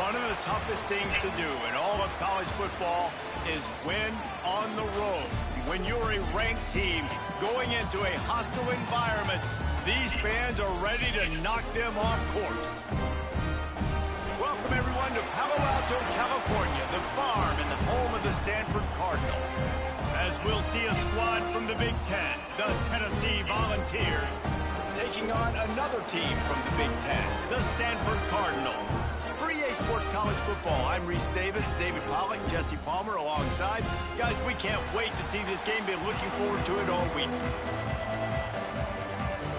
One of the toughest things to do in all of college football is win on the road. When you're a ranked team going into a hostile environment, these fans are ready to knock them off course. Welcome, everyone, to Palo Alto, California, the farm and the home of the Stanford Cardinal. As we'll see a squad from the Big Ten, the Tennessee Volunteers, taking on another team from the Big Ten, the Stanford Cardinal. For EA Sports College Football, I'm Reese Davis, David Pollack, Jesse Palmer alongside. Guys, we can't wait to see this game. Been looking forward to it all week.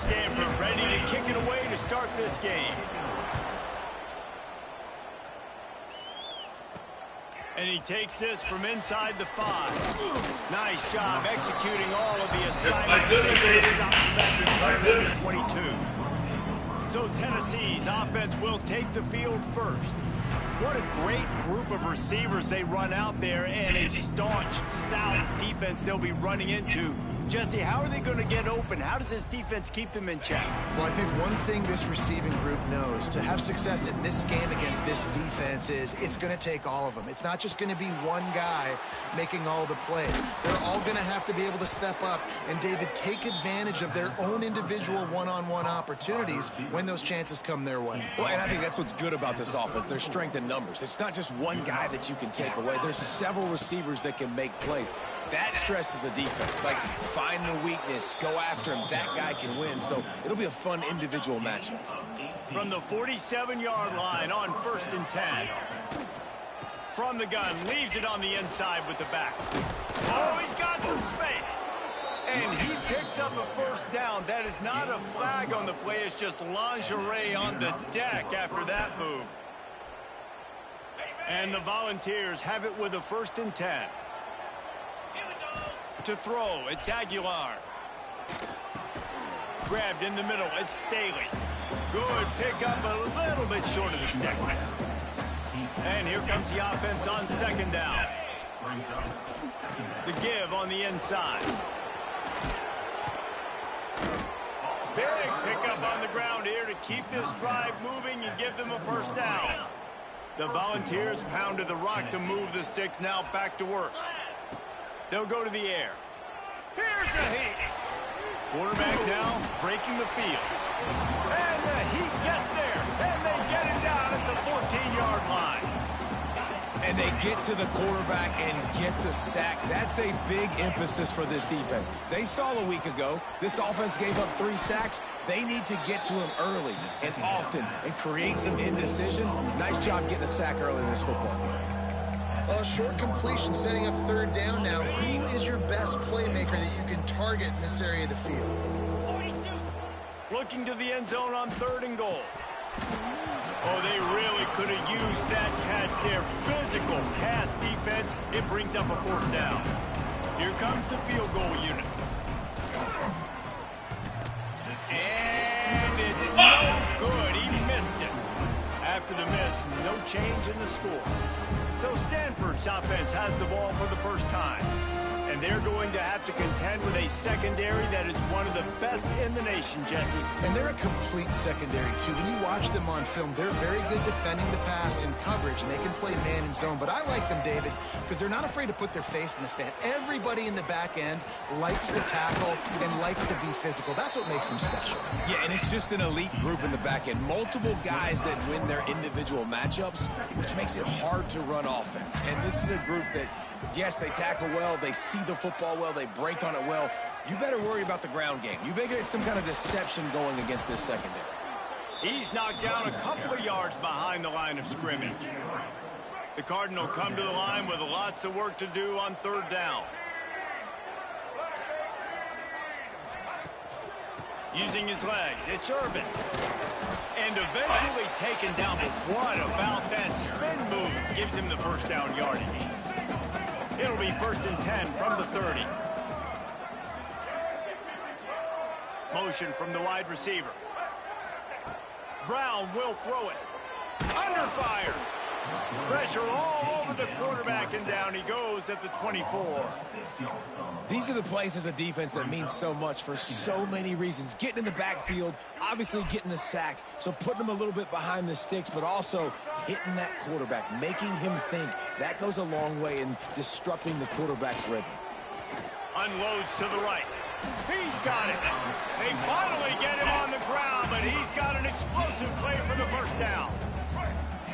Stanford ready to kick it away to start this game. And he takes this from inside the 5. Nice job executing all of the assignments. Back to 22. So Tennessee's offense will take the field first. What a great group of receivers they run out there, and a staunch, stout defense they'll be running into. Jesse, how are they going to get open? How does this defense keep them in check? Well, I think one thing this receiving group knows to have success in this game against this defense is it's going to take all of them. It's not just going to be one guy making all the plays. They're all going to have to be able to step up and, David, take advantage of their own individual one-on-one opportunities when those chances come their way. Well, and I think that's what's good about this offense. Their strength in numbers. It's not just one guy that you can take away. There's several receivers that can make plays. That stresses a defense. Like, find the weakness, go after him. That guy can win. So it'll be a fun individual matchup. From the 47-yard line on 1st and 10. From the gun, leaves it on the inside with the back. Oh, he's got some space. And he picks up a first down. That is not a flag on the play. It's just lingerie on the deck after that move. And the Volunteers have it with a 1st and 10. To throw, it's Aguilar. Grabbed in the middle, it's Staley. Good pickup, a little bit short of the sticks. And here comes the offense on 2nd down. The give on the inside. Big pickup on the ground here to keep this drive moving and give them a 1st down. The Volunteers pounded the rock to move the sticks, now back to work. They'll go to the air. Here's a heat. Quarterback now breaking the field. And the heat gets there. And they get him down at the 14-yard line. And they get to the quarterback and get the sack. That's a big emphasis for this defense. They saw a week ago, this offense gave up 3 sacks. They need to get to him early and often and create some indecision. Nice job getting a sack early in this football game. Short completion setting up 3rd down now. Who is your best playmaker that you can target in this area of the field? Looking to the end zone on 3rd and goal. Oh, they really could have used that catch there. Physical pass defense. It brings up a 4th down. Here comes the field goal unit. And it's no good. He missed it. After the miss, no change in the score. So Stanford's offense has the ball for the first time. And they're going to have to contend with a secondary that is one of the best in the nation, Jesse. And they're a complete secondary, too. When you watch them on film, they're very good defending the pass in coverage, and they can play man and zone. But I like them, David, because they're not afraid to put their face in the fan. Everybody in the back end likes to tackle and likes to be physical. That's what makes them special. Yeah, and it's just an elite group in the back end. Multiple guys that win their individual matchups, which makes it hard to run offense. And this is a group that, yes, they tackle well, they see the football well, they break on it well. You better worry about the ground game. You better get some kind of deception going against this secondary. He's knocked down a couple of yards behind the line of scrimmage. The Cardinal come to the line with lots of work to do on 3rd down. Using his legs, it's Irvin. And eventually taken down, but what about that spin move? Gives him the 1st down yardage. It'll be 1st and 10 from the 30. Motion from the wide receiver. Brown will throw it. Under fire. Pressure all over the quarterback, and down he goes at the 24. These are the plays as a defense that mean so much for so many reasons. Getting in the backfield, obviously getting the sack, so putting him a little bit behind the sticks, but also hitting that quarterback, making him think. That goes a long way in disrupting the quarterback's rhythm. Unloads to the right. He's got it. They finally get him on the ground, but he's got an explosive play for the first down.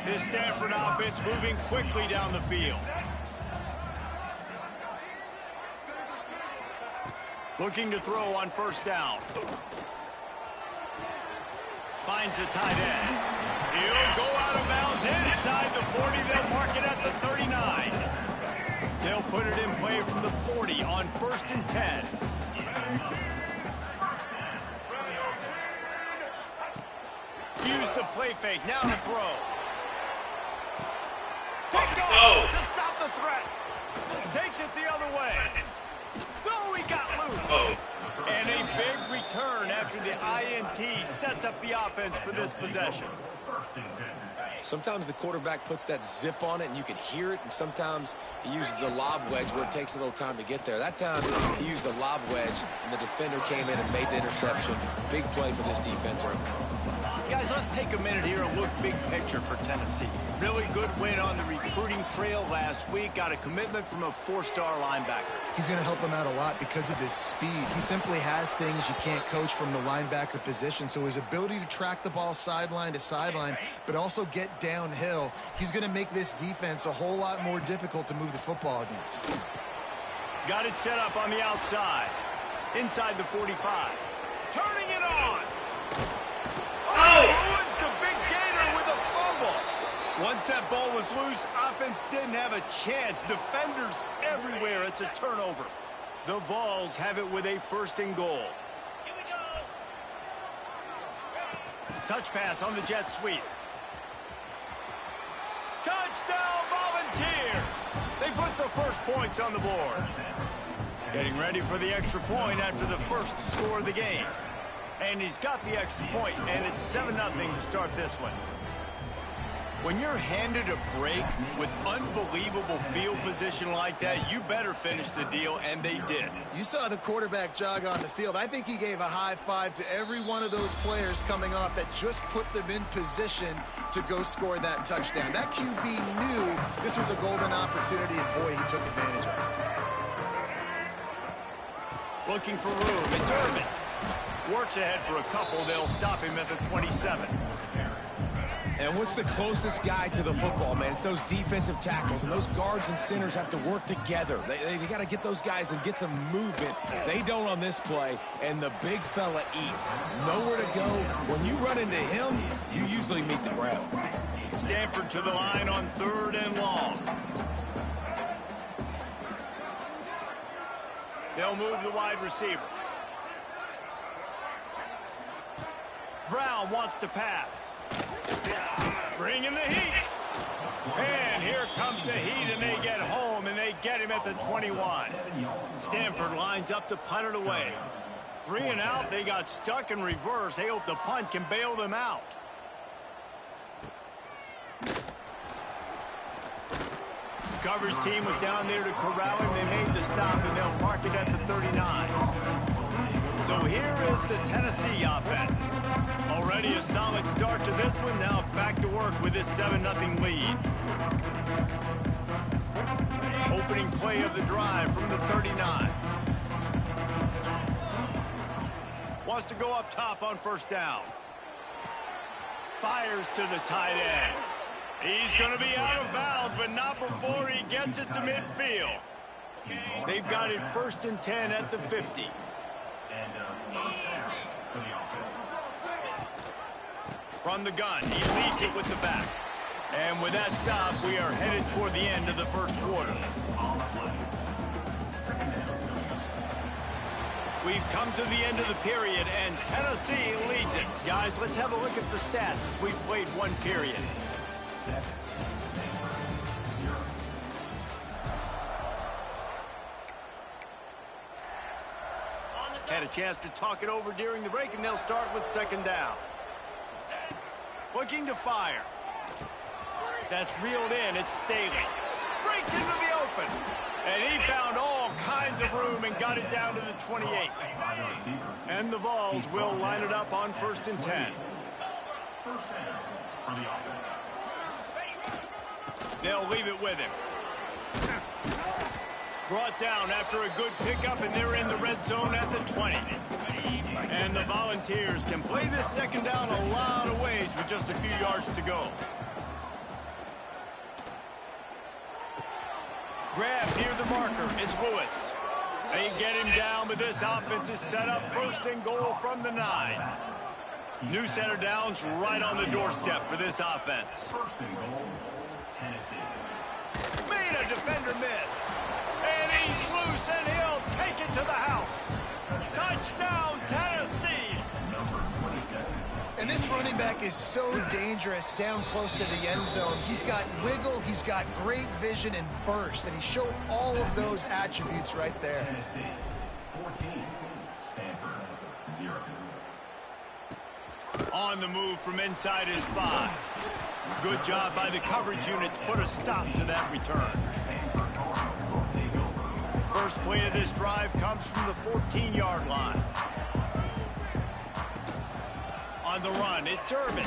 This Stanford offense moving quickly down the field. Looking to throw on first down. Finds a tight end. He'll go out of bounds inside the 40. They'll mark it at the 39. They'll put it in play from the 40 on 1st and 10. Use the play fake. Now to throw. Picked off to stop the threat. Takes it the other way. Oh, he got loose. And a big return after the INT sets up the offense for this possession. Sometimes the quarterback puts that zip on it and you can hear it, and sometimes he uses the lob wedge where it takes a little time to get there. That time he used the lob wedge and the defender came in and made the interception. Big play for this defense right now. Guys, let's take a minute here and look big picture for Tennessee. Really good win on the recruiting trail last week. Got a commitment from a 4-star linebacker. He's going to help them out a lot because of his speed. He simply has things you can't coach from the linebacker position. So his ability to track the ball sideline to sideline, but also get downhill, he's going to make this defense a whole lot more difficult to move the football against. Got it set up on the outside. Inside the 45. Turning it on. Ruins the big gainer with a fumble. Once that ball was loose, offense didn't have a chance. Defenders everywhere. It's a turnover. The Vols have it with a 1st and goal. Touch pass on the jet sweep. Touchdown Volunteers! They put the first points on the board. Getting ready for the extra point after the first score of the game. And he's got the extra point, and it's 7-0 to start this one. When you're handed a break with unbelievable field position like that, you better finish the deal, and they did. You saw the quarterback jog on the field. I think he gave a high five to every one of those players coming off that just put them in position to go score that touchdown. That QB knew this was a golden opportunity, and boy, he took advantage of it. Looking for room. It's Irvin. Works ahead for a couple. They'll stop him at the 27. And what's the closest guy to the football, man? It's those defensive tackles, and those guards and centers have to work together. They got to get those guys and get some movement. They don't on this play, and the big fella eats. Nowhere to go. When you run into him, you usually meet the ground. Stanford to the line on 3rd and long. They'll move the wide receiver. Brown wants to pass. Bringing the heat. And here comes the heat, and they get home, and they get him at the 21. Stanford lines up to punt it away. 3 and out. They got stuck in reverse. They hope the punt can bail them out. Coverage team was down there to corral him. They made the stop, and they'll mark it at the 39. So here is the Tennessee offense. Already a solid start to this one. Now back to work with this 7-0 lead. Opening play of the drive from the 39. Wants to go up top on first down. Fires to the tight end. He's going to be out of bounds, but not before he gets it to midfield. They've got it 1st and 10 at the 50. From the gun, he leads it with the back. And with that stop, we are headed toward the end of the first quarter. We've come to the end of the period, and Tennessee leads it. Guys, let's have a look at the stats as we've played one period. Had a chance to talk it over during the break, and they'll start with 2nd down. Looking to fire. That's reeled in. It's Staley. Breaks into the open. And he found all kinds of room and got it down to the 28. And the Vols will line it up on 1st and 10. They'll leave it with him. Brought down after a good pickup, and they're in the red zone at the 20. And the Volunteers can play this second down a lot of ways with just a few yards to go. Grab near the marker. It's Lewis. They get him down, but this offense is set up 1st and goal from the 9. New center downs right on the doorstep for this offense. 1st and goal, Tennessee. Made a defender miss. And he's loose, and he'll take it to the house. Touchdown, Tennessee. Number 27. And this running back is so dangerous down close to the end zone. He's got wiggle, he's got great vision and burst, and he showed all of those attributes right there. Tennessee, 14. Stanford, 0. On the move from inside his 5. Good job by the coverage unit to put a stop to that return. First play of this drive comes from the 14-yard line. On the run, it's Irvin.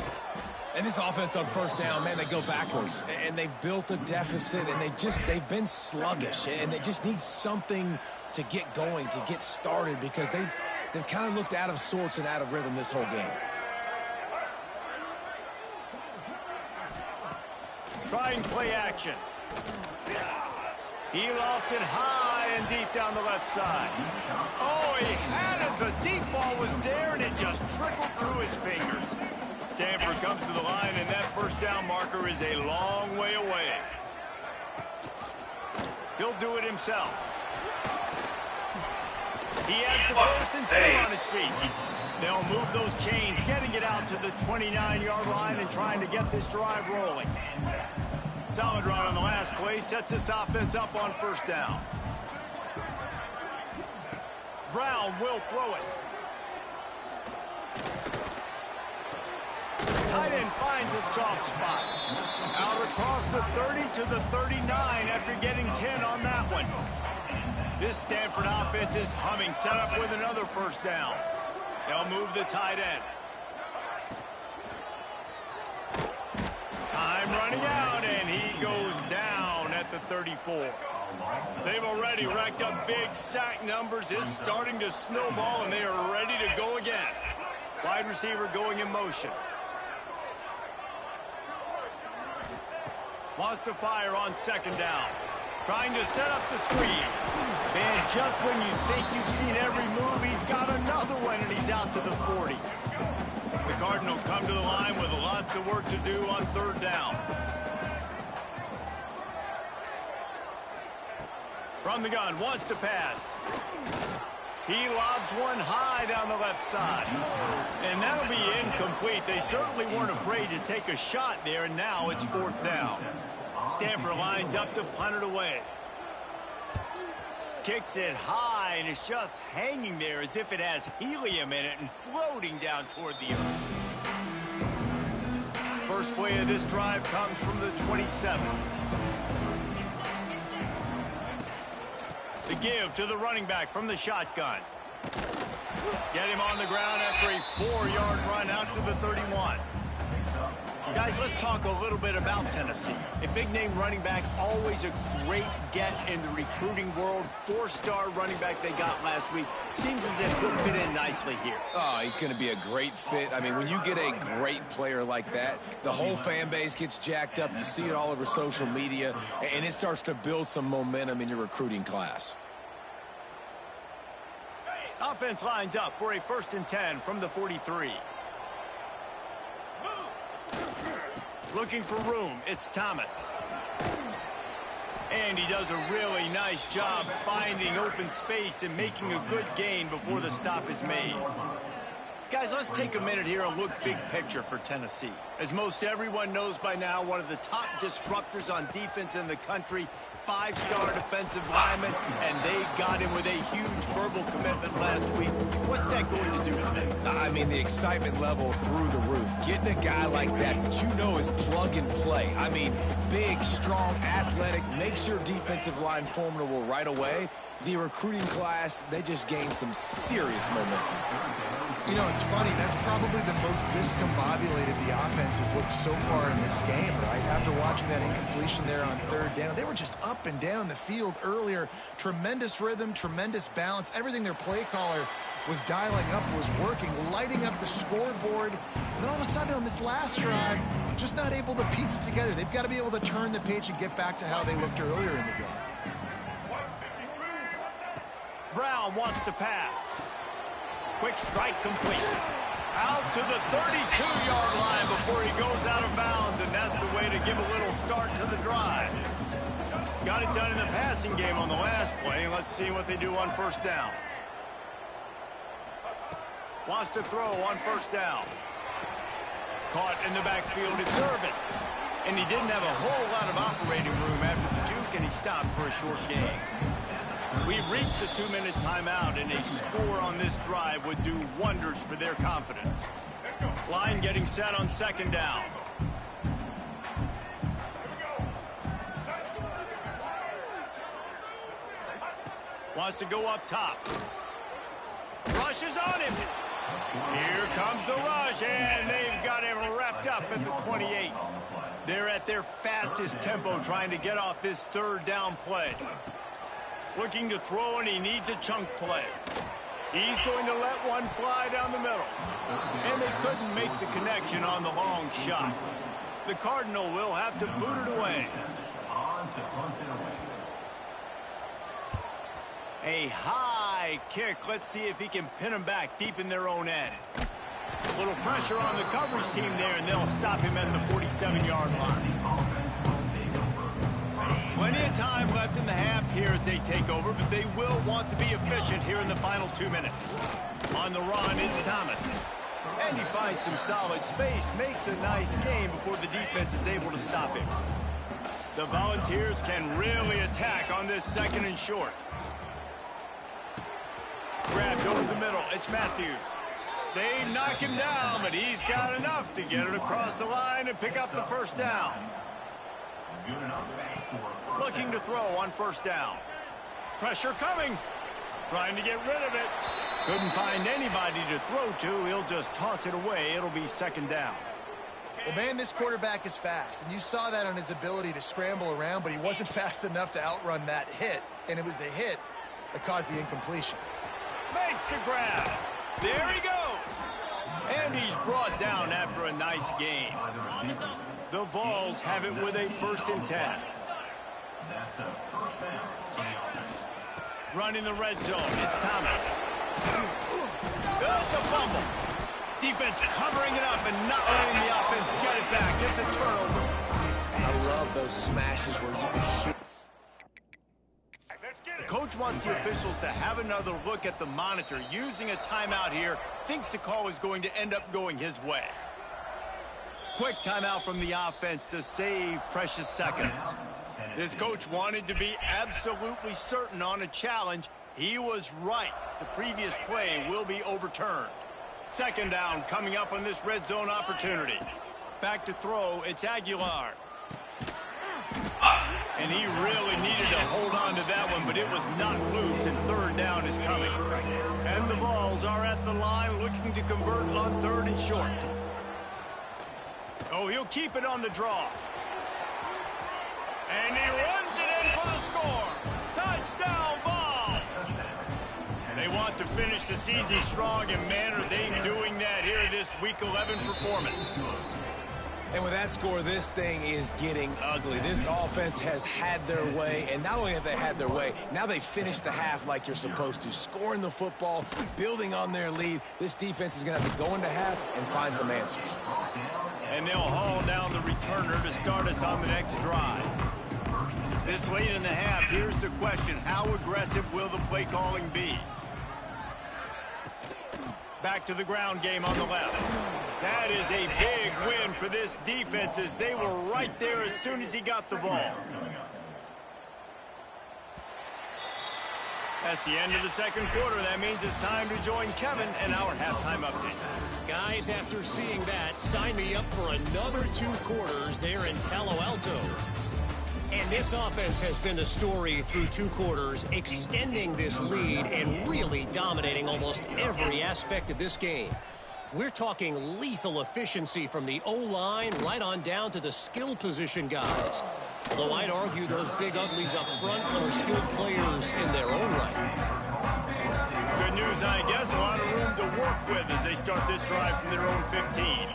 And this offense on 1st down, man, they go backwards. And they've built a deficit, and they've been sluggish. And they just need something to get going, to get started, because they've kind of looked out of sorts and out of rhythm this whole game. Trying play action. He lofts it high and deep down the left side. Oh, he had it. The deep ball was there, and it just trickled through his fingers. Stanford comes to the line, and that 1st down marker is a long way away. He'll do it himself. He has the first and still on his feet. They'll move those chains, getting it out to the 29-yard line and trying to get this drive rolling. Solid run on the last play, sets this offense up on 1st down. Brown will throw it. Tight end finds a soft spot. Out across the 30 to the 39 after getting 10 on that one. This Stanford offense is humming, set up with another 1st down. They'll move the tight end. Time running out, and he goes down at the 34. They've already racked up big sack numbers. It's starting to snowball, and they are ready to go again. Wide receiver going in motion. Wants to fire on 2nd down. Trying to set up the screen. Man, just when you think you've seen every move, he's got another one, and he's out to the 40. The Cardinal come to the line with lots of work to do on 3rd down. From the gun, wants to pass. He lobs one high down the left side. And that'll be incomplete. They certainly weren't afraid to take a shot there, and now it's 4th down. Stanford lines up to punt it away. Kicks it high, and it's just hanging there as if it has helium in it and floating down toward the earth. First play of this drive comes from the 27. The give to the running back from the shotgun. Get him on the ground after a 4-yard run out to the 31. Guys, let's talk a little bit about Tennessee. A big-name running back, always a great get in the recruiting world. 4-star running back they got last week. Seems as if he'll fit in nicely here. Oh, he's going to be a great fit. I mean, when you get a great player like that, the whole fan base gets jacked up. You see it all over social media, and it starts to build some momentum in your recruiting class. Offense lines up for a 1st and 10 from the 43. Looking for room, it's Thomas. And he does a really nice job finding open space and making a good gain before the stop is made. Guys, let's take a minute here and look big picture for Tennessee. As most everyone knows by now, one of the top disruptors on defense in the country, 5-star defensive lineman, and they got him with a huge verbal commitment last week. What's that going to do for them? I mean, the excitement level through the roof. Getting a guy like that you know is plug and play. I mean, big, strong, athletic, makes your defensive line formidable right away. The recruiting class, they just gained some serious momentum. You know, it's funny. That's probably the most discombobulated the offense has looked so far in this game, right? After watching that incompletion there on 3rd down, they were just up and down the field earlier. Tremendous rhythm, tremendous balance. Everything their play caller was dialing up was working, lighting up the scoreboard. And then all of a sudden on this last drive, just not able to piece it together. They've got to be able to turn the page and get back to how they looked earlier in the game. Brown wants to pass. Quick strike complete. Out to the 32-yard line before he goes out of bounds, and that's the way to give a little start to the drive. Got it done in the passing game on the last play. Let's see what they do on 1st down. Wants to throw on 1st down. Caught in the backfield. It's Irvin. And he didn't have a whole lot of operating room after the juke, and he stopped for a short gain. We've reached the 2-minute timeout, and a score on this drive would do wonders for their confidence. Line getting set on 2nd down. Wants to go up top. Rush is on him. Here comes the rush, and they've got him wrapped up at the 28. They're at their fastest tempo trying to get off this 3rd down play. Looking to throw, and he needs a chunk play. He's going to let one fly down the middle. And they couldn't make the connection on the long shot. The Cardinal will have to boot it away. A high kick. Let's see if he can pin him back deep in their own end. A little pressure on the coverage team there, and they'll stop him at the 47-yard line. Plenty of time left in the half here as they take over, but they will want to be efficient here in the final 2 minutes. On the run, it's Thomas. And he finds some solid space, makes a nice gain before the defense is able to stop him. The Volunteers can really attack on this 2nd and short. Grabbed over the middle, it's Matthews. They knock him down, but he's got enough to get it across the line and pick up the 1st down. Looking to throw on 1st down. Pressure coming. Trying to get rid of it. Couldn't find anybody to throw to. He'll just toss it away. It'll be 2nd down. Well, man, this quarterback is fast, and you saw that on his ability to scramble around, but he wasn't fast enough to outrun that hit, and it was the hit that caused the incompletion. Makes the grab. There he goes. And he's brought down after a nice gain. The Vols have it with a 1st and 10. Running the red zone, it's Thomas. It's a fumble. Defense covering it up and not letting the offense get it back. It's a turnover. I love those smashes where you can shoot. The coach wants the officials to have another look at the monitor. Using a timeout here, thinks the call is going to end up going his way. Quick timeout from the offense to save precious seconds. This coach wanted to be absolutely certain on a challenge. He was right. The previous play will be overturned. 2nd down coming up on this red zone opportunity. Back to throw, it's Aguilar. And he really needed to hold on to that one, but it was not loose, and 3rd down is coming. And the Vols are at the line looking to convert on 3rd and short. Oh, he'll keep it on the draw. And he runs it in for the score. Touchdown, Vols! They want to finish the season strong, and man, are they doing that here in this Week 11 performance. And with that score, this thing is getting ugly. This offense has had their way, and not only have they had their way, now they finished the half like you're supposed to, scoring the football, building on their lead. This defense is going to have to go into half and find some answers. And they'll haul down the returner to start us on the next drive. This late in the half, here's the question. How aggressive will the play calling be? Back to the ground game on the left. That is a big win for this defense as they were right there as soon as he got the ball. That's the end of the second quarter. That means it's time to join Kevin in our halftime update. Guys, after seeing that, sign me up for another 2 quarters there in Palo Alto. And this offense has been the story through 2 quarters, extending this lead and really dominating almost every aspect of this game. We're talking lethal efficiency from the O-line right on down to the skill position guys. Although I'd argue those big uglies up front are skilled players in their own right. Good news, I guess. A lot of room to work with as they start this drive from their own 15.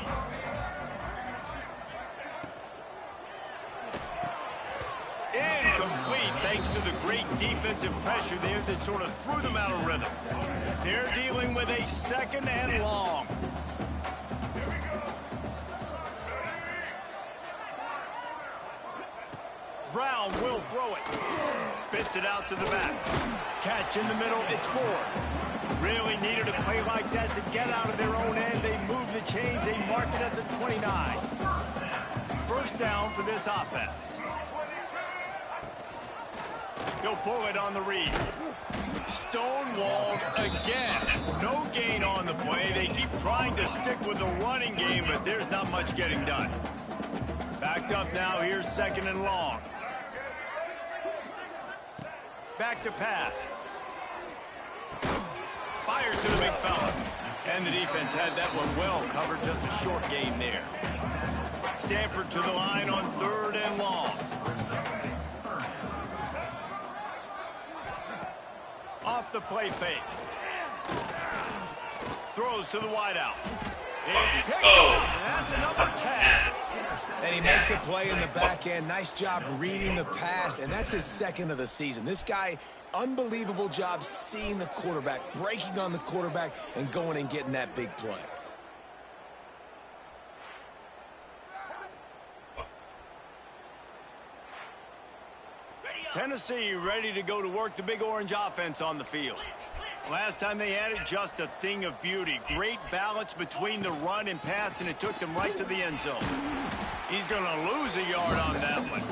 Incomplete thanks to the great defensive pressure there that sort of threw them out of rhythm. They're dealing with a 2nd and long. Brown will throw it. Spits it out to the back. Catch in the middle, it's 4. Really needed a play like that to get out of their own end. They move the chains, they mark it at the 29. First down for this offense. He'll pull it on the read. Stonewalled again. No gain on the play. They keep trying to stick with the running game, but there's not much getting done. Backed up now, here's 2nd and long. Back to pass. Fires to the big fella. And the defense had that one well covered. Just a short gain there. Stanford to the line on 3rd and long. Off the play fake. Throws to the wideout. It's picked up. That's another tag. And he makes a play in the back end. Nice job reading the pass, and that's his 2nd of the season. This guy, unbelievable job seeing the quarterback, breaking on the quarterback, and going and getting that big play. Tennessee ready to go to work the Big Orange offense on the field. Last time they had it, just a thing of beauty. Great balance between the run and pass, and it took them right to the end zone. He's going to lose a yard on that one.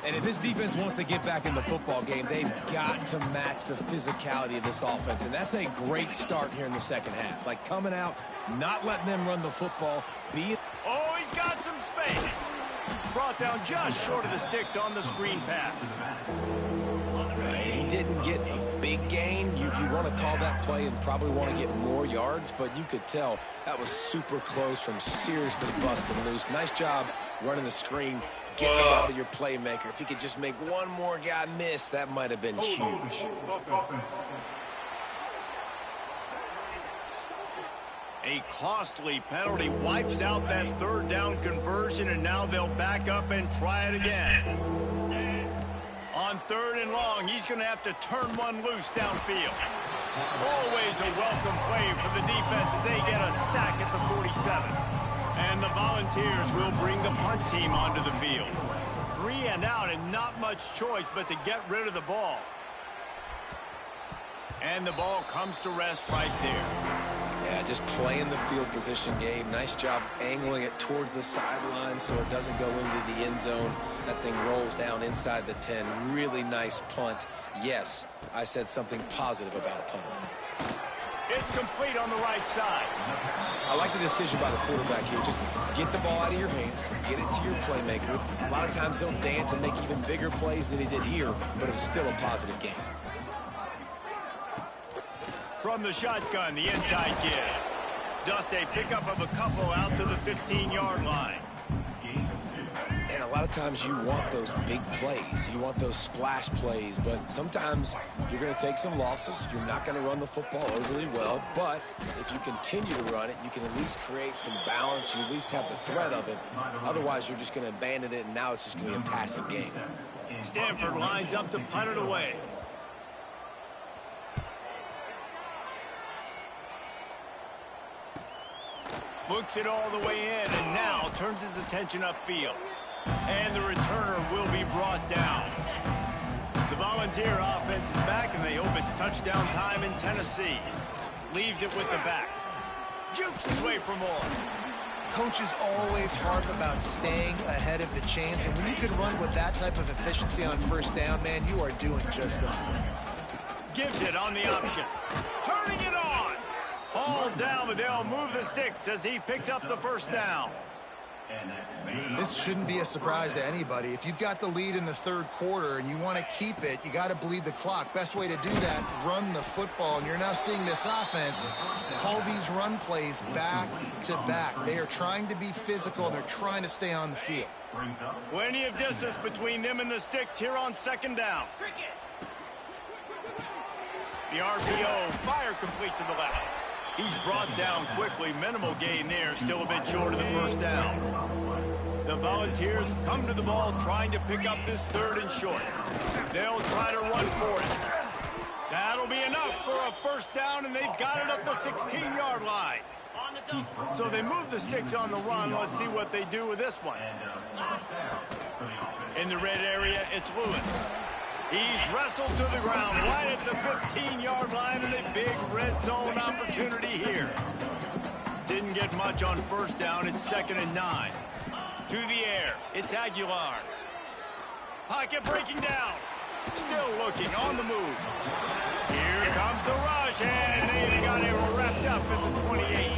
And if this defense wants to get back in the football game, they've got to match the physicality of this offense. And that's a great start here in the second half. Like coming out, not letting them run the football. Oh, he's got some space. Brought down just short of the sticks on the screen pass. He didn't get a big gain. You want to call that play and probably want to get more yards, but you could tell that was super close from seriously busting loose. Nice job running the screen, getting the ball to your playmaker. If he could just make one more guy miss, that might have been huge. A costly penalty wipes out that 3rd down conversion, and now they'll back up and try it again. On 3rd and long, he's going to have to turn one loose downfield. Always a welcome play for the defense as they get a sack at the 47. And the Volunteers will bring the punt team onto the field. 3 and out and not much choice but to get rid of the ball. And the ball comes to rest right there. Yeah, just playing the field position game. Nice job angling it towards the sideline so it doesn't go into the end zone. That thing rolls down inside the 10. Really nice punt. Yes, I said something positive about a punt. It's complete on the right side. I like the decision by the quarterback here. Just get the ball out of your hands, get it to your playmaker. A lot of times they'll dance and make even bigger plays than he did here, but it was still a positive game. From the shotgun, the inside give. Just a pickup of a couple out to the 15-yard line. And a lot of times you want those big plays. You want those splash plays, but sometimes you're going to take some losses. You're not going to run the football overly well, but if you continue to run it, you can at least create some balance. You at least have the threat of it. Otherwise, you're just going to abandon it, and now it's just going to be a passing game. Stanford lines up to punt it away. Looks it all the way in, and now turns his attention upfield. And the returner will be brought down. The Volunteer offense is back, and they hope it's touchdown time in Tennessee. Leaves it with the back. Jukes his way for more. Coach is always hard about staying ahead of the chains, and when you can run with that type of efficiency on 1st down, man, you are doing just that. Gives it on the option. Turning it on. Ball down, but they'll move the sticks as he picks up the first down. This shouldn't be a surprise to anybody. If you've got the lead in the third quarter and you want to keep it, you got to bleed the clock. Best way to do that, run the football. And you're now seeing this offense call these run plays back to back. They are trying to be physical, and they're trying to stay on the field. Plenty of distance between them and the sticks here on second down. The RPO, fire complete to the left. He's brought down quickly. Minimal gain there. Still a bit short of the first down. The Volunteers come to the ball trying to pick up this third and short. They'll try to run for it. That'll be enough for a first down, and they've got it up the 16-yard line. So they move the sticks on the run. Let's see what they do with this one. In the red area, it's Lewis. He's wrestled to the ground right at the 15-yard line, and a big red zone opportunity here. Didn't get much on first down. It's 2nd and 9. To the air, it's Aguilar. Pocket breaking down. Still looking on the move. Here comes the rush, and they've got it wrapped up at the 28.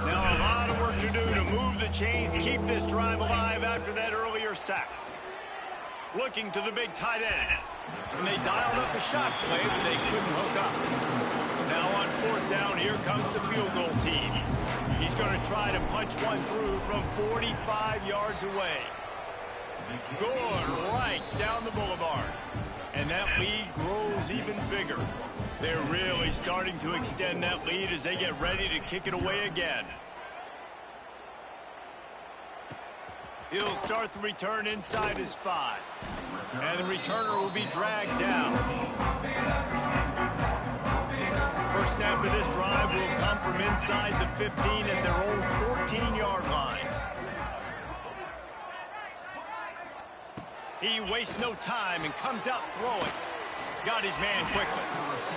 Now a lot of work to do to move the chains, keep this drive alive after that earlier sack. Looking to the big tight end. And they dialed up a shot play, but they couldn't hook up. Now on 4th down, here comes the field goal team. He's going to try to punch one through from 45 yards away. Good right down the boulevard. And that lead grows even bigger. They're really starting to extend that lead as they get ready to kick it away again. He'll start the return inside his 5. And the returner will be dragged down. First snap of this drive will come from inside the 15 at their own 14-yard line. He wastes no time and comes out throwing. Got his man quickly.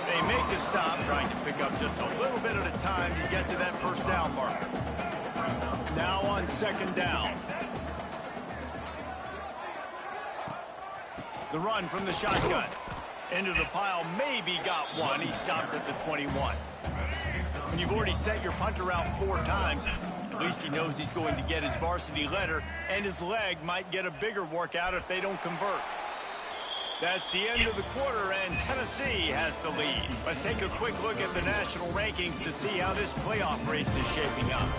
They make the stop, trying to pick up just a little bit at a time to get to that first down marker. Now on 2nd down. The run from the shotgun. Into the pile, maybe got one. He stopped at the 21. When you've already set your punter out 4 times, at least he knows he's going to get his varsity letter, and his leg might get a bigger workout if they don't convert. That's the end of the quarter, and Tennessee has the lead. Let's take a quick look at the national rankings to see how this playoff race is shaping up.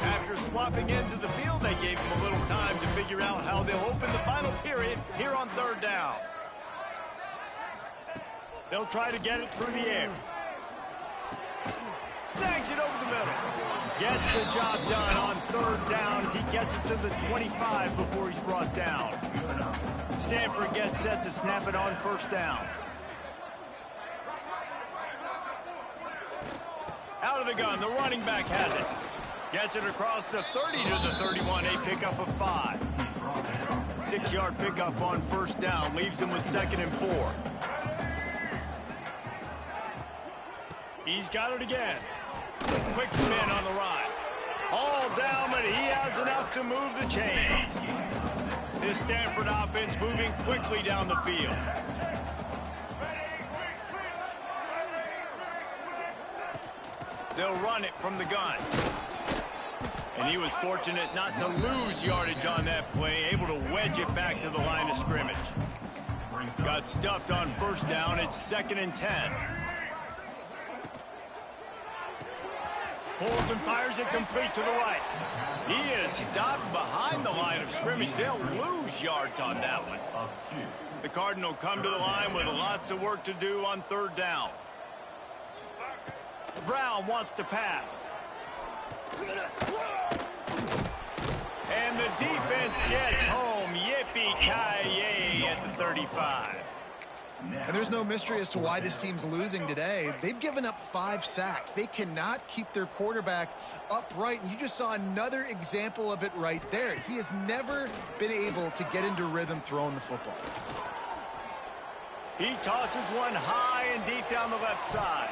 After swapping into the field, they gave him a little time to figure out how they'll open the final period here on 3rd down. They'll try to get it through the air. Snags it over the middle. Gets the job done on 3rd down as he gets it to the 25 before he's brought down. Stanford gets set to snap it on 1st down. Out of the gun, the running back has it. Gets it across the 30 to the 31, a pickup of 5. 6-yard pickup on 1st down, leaves him with 2nd and 4. He's got it again. Quick spin on the ride. All down, but he has enough to move the chains. This Stanford offense moving quickly down the field. They'll run it from the gun. And he was fortunate not to lose yardage on that play, able to wedge it back to the line of scrimmage. Got stuffed on 1st down. It's 2nd and 10. Pulls and fires it complete to the right. He is stopped behind the line of scrimmage. They'll lose yards on that one. The Cardinal come to the line with lots of work to do on 3rd down. Brown wants to pass. And the defense gets home. Yippee-ki-yay at the 35. And there's no mystery as to why this team's losing today. They've given up 5 sacks. They cannot keep their quarterback upright. And you just saw another example of it right there. He has never been able to get into rhythm throwing the football. He tosses one high and deep down the left side.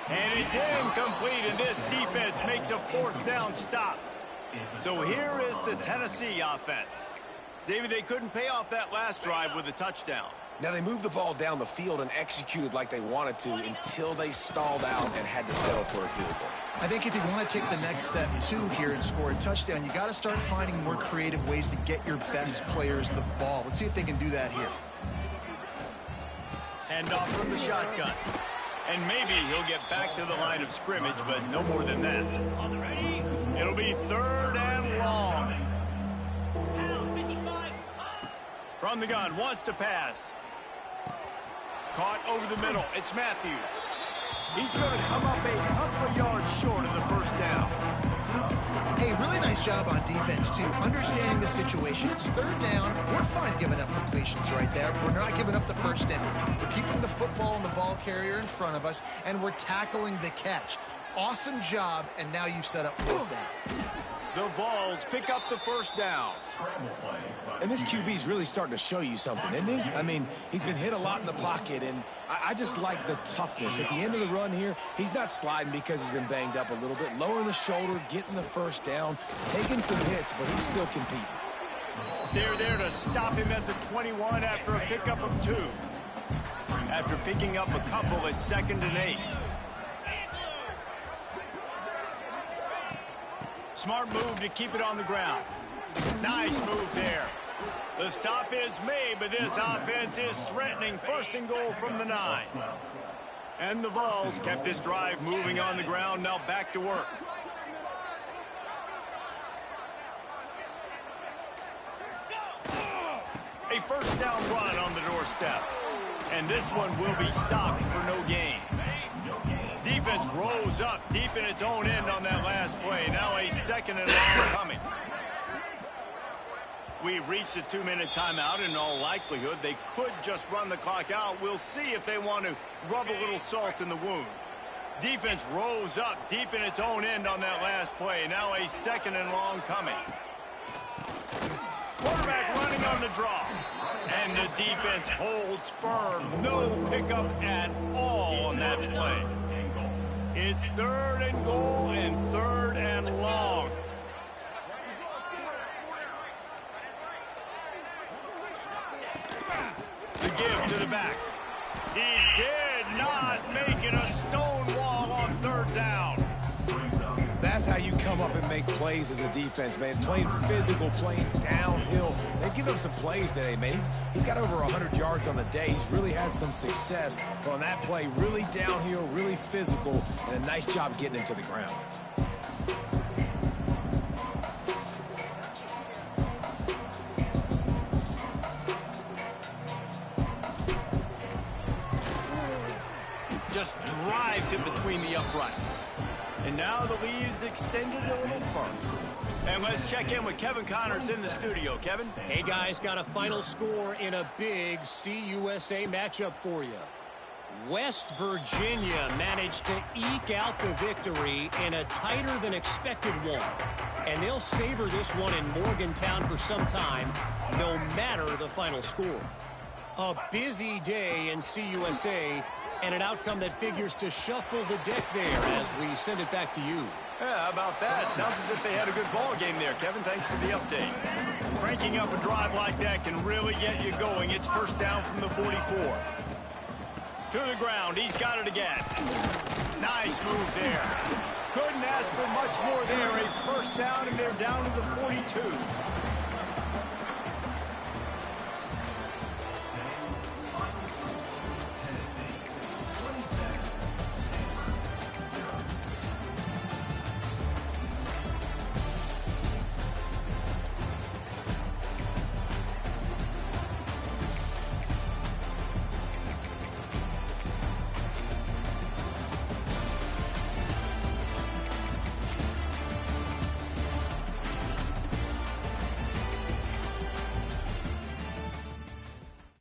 And it's incomplete, and this defense makes a 4th down stop. So here is the Tennessee offense. David, they couldn't pay off that last drive with a touchdown. Now, they moved the ball down the field and executed like they wanted to until they stalled out and had to settle for a field goal. I think if you want to take the next step, too, here and score a touchdown, you got to start finding more creative ways to get your best players the ball. Let's see if they can do that here. Hand off from the shotgun. And maybe he'll get back to the line of scrimmage, but no more than that. It'll be 3rd and long. From the gun, wants to pass. Caught over the middle. It's Matthews. He's going to come up a couple of yards short of the first down. Hey, really nice job on defense, too. Understanding the situation. It's 3rd down. We're fine giving up completions right there. We're not giving up the first down. We're keeping the football and the ball carrier in front of us, and we're tackling the catch. Awesome job, and now you've set up 4th down. The Vols pick up the first down. And this QB's really starting to show you something, isn't he? I mean, he's been hit a lot in the pocket, and I just like the toughness. At the end of the run here, he's not sliding because he's been banged up a little bit. Lowering the shoulder, getting the first down, taking some hits, but he's still competing. They're there to stop him at the 21 after a pickup of 2. After picking up a couple at 2nd and 8. Smart move to keep it on the ground. Nice move there. The stop is made, but this offense is threatening. 1st and goal from the 9. And the Vols kept this drive moving on the ground. Now back to work. A first down run on the doorstep. And this one will be stopped for no gain. Defense rose up deep in its own end on that last play. Now a 2nd and long coming. We've reached a 2-minute timeout, and in all likelihood, they could just run the clock out. We'll see if they want to rub a little salt in the wound. Defense rose up deep in its own end on that last play. Now a 2nd and long coming. Quarterback running on the draw. And the defense holds firm. No pickup at all on that play. It's 3rd and goal and 3rd and long. The give to the back. He did not make it a stone wall on 3rd down. That's how you come up and make plays as a defense, man. Playing physical, playing downhill. They give him some plays today, man. He's got over 100 yards on the day. He's really had some success. But on that play, really downhill, really physical, and a nice job getting him to the ground. Just drives it between the uprights. And now the lead is extended a little further. And let's check in with Kevin Connors in the studio. Kevin? Hey, guys, got a final score in a big CUSA matchup for you. West Virginia managed to eke out the victory in a tighter than expected one. And they'll savor this one in Morgantown for some time, no matter the final score. A busy day in CUSA, and an outcome that figures to shuffle the deck there as we send it back to you. Yeah, how about that? Sounds as if they had a good ball game there, Kevin. Thanks for the update. Cranking up a drive like that can really get you going. It's 1st down from the 44. To the ground. He's got it again. Nice move there. Couldn't ask for much more there. A 1st down, and they're down to the 42.